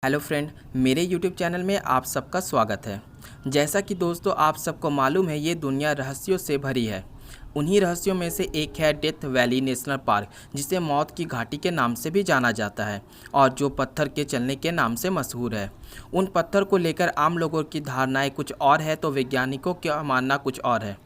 Hello friend, मेरे YouTube channel में आप सबका स्वागत है। जैसा कि दोस्तों आप सबको मालूम है, ये दुनिया रहस्यों से भरी है। उन्हीं रहस्यों में से एक है डेथ वैली नेशनल पार्क, जिसे मौत की घाटी के नाम से भी जाना जाता है और जो पत्थर के चलने के नाम से मशहूर है। उन पत्थर को लेकर आम लोगों की धारणाएं कुछ और है तो वैज्ञानिकों का मानना कुछ और है।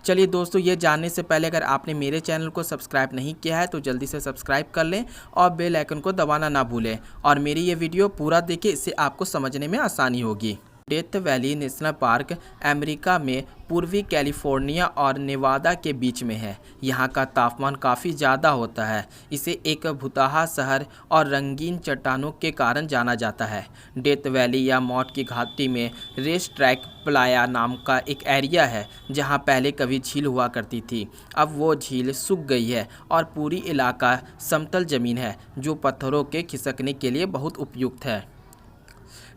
चलिए दोस्तों, ये जानने से पहले अगर आपने मेरे चैनल को सब्सक्राइब नहीं किया है तो जल्दी से सब्सक्राइब कर लें और बेल आइकन को दबाना ना भूलें और मेरी ये वीडियो पूरा देखें, इससे आपको समझने में आसानी होगी। Death valley national park America में पूर्वी कैलिफोर्निया और नेवादा के बीच में है। यहाँ का तापमान काफ़ी ज़्यादा होता है। इसे एक भुताहा शहर और रंगीन चट्टानों के कारण जाना जाता है। डेथ वैली या मौत की घाटी में रेस ट्रैक प्लाया नाम का एक एरिया है, जहाँ पहले कभी झील हुआ करती थी। अब वो झील सूख गई है और पूरी इलाका समतल ज़मीन है, जो पत्थरों के खिसकने के लिए बहुत उपयुक्त है।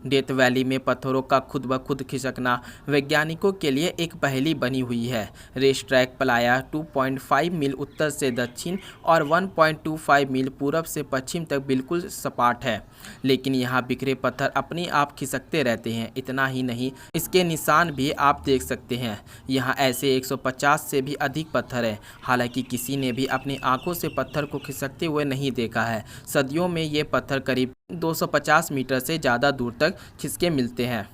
डेथ वैली में पत्थरों का खुद ब खुद खिसकना वैज्ञानिकों के लिए एक पहेली बनी हुई है। रेस ट्रैक प्लाया 2.5 मील उत्तर से दक्षिण और 1.25 मील पूरब से पश्चिम तक बिल्कुल सपाट है, लेकिन यहाँ बिखरे पत्थर अपने आप खिसकते रहते हैं। इतना ही नहीं, इसके निशान भी आप देख सकते हैं। यहाँ ऐसे 150 से भी अधिक पत्थर हैं। हालांकि किसी ने भी अपनी आंखों से पत्थर को खिसकते हुए नहीं देखा है। सदियों में ये पत्थर करीब 250 मीटर से ज़्यादा दूर तक खिसके मिलते हैं।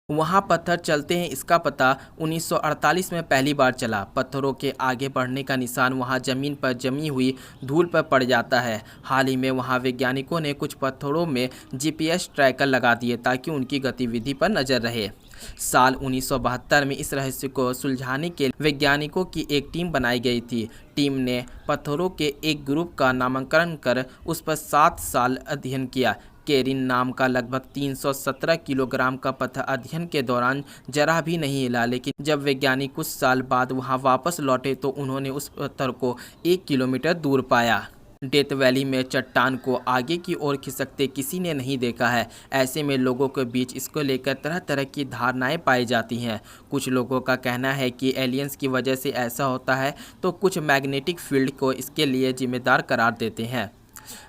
वहाँ पत्थर चलते हैं, इसका पता 1948 में पहली बार चला। पत्थरों के आगे बढ़ने का निशान वहाँ ज़मीन पर जमी हुई धूल पर पड़ जाता है। हाल ही में वहाँ वैज्ञानिकों ने कुछ पत्थरों में जीपीएस ट्रैकर लगा दिए ताकि उनकी गतिविधि पर नज़र रहे। साल 1972 में इस रहस्य को सुलझाने के लिए वैज्ञानिकों की एक टीम बनाई गई थी। टीम ने पत्थरों के एक ग्रुप का नामकरण कर उस पर 7 साल अध्ययन किया। केरिन नाम का लगभग 317 किलोग्राम का पत्थर अध्ययन के दौरान जरा भी नहीं हिला, लेकिन जब वैज्ञानिक कुछ साल बाद वहां वापस लौटे तो उन्होंने उस पत्थर को 1 किलोमीटर दूर पाया। डेथ वैली में चट्टान को आगे की ओर खिसकते किसी ने नहीं देखा है। ऐसे में लोगों के बीच इसको लेकर तरह तरह की धारणाएं पाई जाती हैं। कुछ लोगों का कहना है कि एलियंस की वजह से ऐसा होता है, तो कुछ मैग्नेटिक फील्ड को इसके लिए जिम्मेदार करार देते हैं।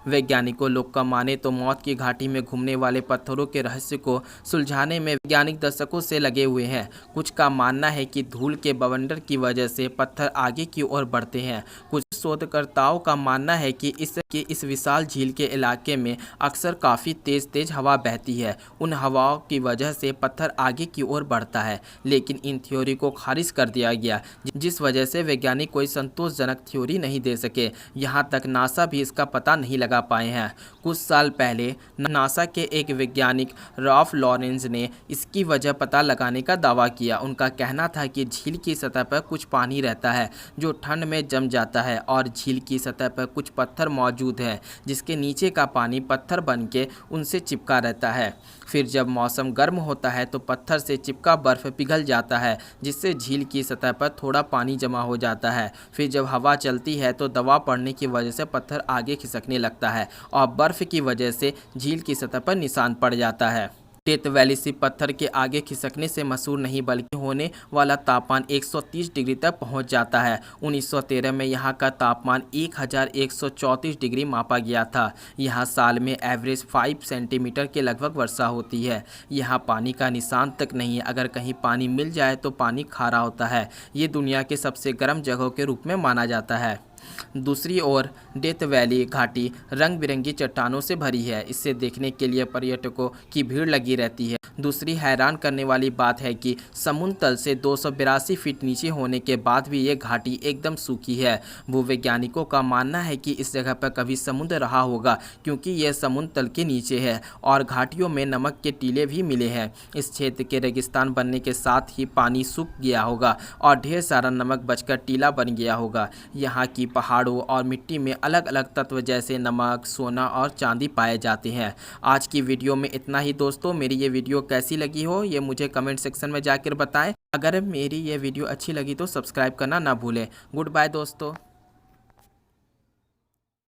वैज्ञानिकों लोग का माने तो मौत की घाटी में घूमने वाले पत्थरों के रहस्य को सुलझाने में वैज्ञानिक दशकों से लगे हुए हैं। कुछ का मानना है कि धूल के बवंडर की वजह से पत्थर आगे की ओर बढ़ते हैं। कुछ शोधकर्ताओं का मानना है कि इस विशाल झील के इलाके में अक्सर काफ़ी तेज हवा बहती है। उन हवाओं की वजह से पत्थर आगे की ओर बढ़ता है, लेकिन इन थ्योरी को खारिज कर दिया गया, जिस वजह से वैज्ञानिक कोई संतोषजनक थ्योरी नहीं दे सके। यहाँ तक नासा भी इसका पता नहीं लगा पाए हैं। कुछ साल पहले नासा के एक वैज्ञानिक राल्फ लॉरेंस ने इसकी वजह पता लगाने का दावा किया। उनका कहना था कि झील की सतह पर कुछ पानी रहता है जो ठंड में जम जाता है और झील की सतह पर कुछ पत्थर मौजूद हैं जिसके नीचे का पानी पत्थर बन के उनसे चिपका रहता है। फिर जब मौसम गर्म होता है तो पत्थर से चिपका बर्फ पिघल जाता है, जिससे झील की सतह पर थोड़ा पानी जमा हो जाता है। फिर जब हवा चलती है तो दबाव पड़ने की वजह से पत्थर आगे खिसकने लगता है और बर्फ की वजह से झील की सतह पर निशान पड़ जाता है। डेथ वैली सिर्फ पत्थर के आगे खिसकने से मशहूर नहीं, बल्कि होने वाला तापमान 130 डिग्री तक पहुंच जाता है। 1913 में यहां का तापमान 1134 डिग्री मापा गया था। यहां साल में एवरेज 5 सेंटीमीटर के लगभग वर्षा होती है। यहां पानी का निशान तक नहीं है। अगर कहीं पानी मिल जाए तो पानी खारा होता है। ये दुनिया के सबसे गर्म जगहों के रूप में माना जाता है। दूसरी ओर डेथ वैली घाटी रंग बिरंगी चट्टानों से भरी है। इसे देखने के लिए पर्यटकों की भीड़ लगी रहती है। दूसरी हैरान करने वाली बात है कि समुद्र तल से 282 फीट नीचे होने के बाद भी ये घाटी एकदम सूखी है। भूवैज्ञानिकों का मानना है कि इस जगह पर कभी समुद्र रहा होगा, क्योंकि यह समुद्र तल के नीचे है और घाटियों में नमक के टीले भी मिले हैं। इस क्षेत्र के रेगिस्तान बनने के साथ ही पानी सूख गया होगा और ढेर सारा नमक बचकर टीला बन गया होगा। यहाँ की पहाड़ों और मिट्टी में अलग अलग तत्व जैसे नमक, सोना और चांदी पाए जाते हैं। आज की वीडियो में इतना ही दोस्तों। मेरी ये वीडियो कैसी लगी हो ये मुझे कमेंट सेक्शन में जाकर बताएं। अगर मेरी ये वीडियो अच्छी लगी तो सब्सक्राइब करना ना भूलें। गुड बाय दोस्तों।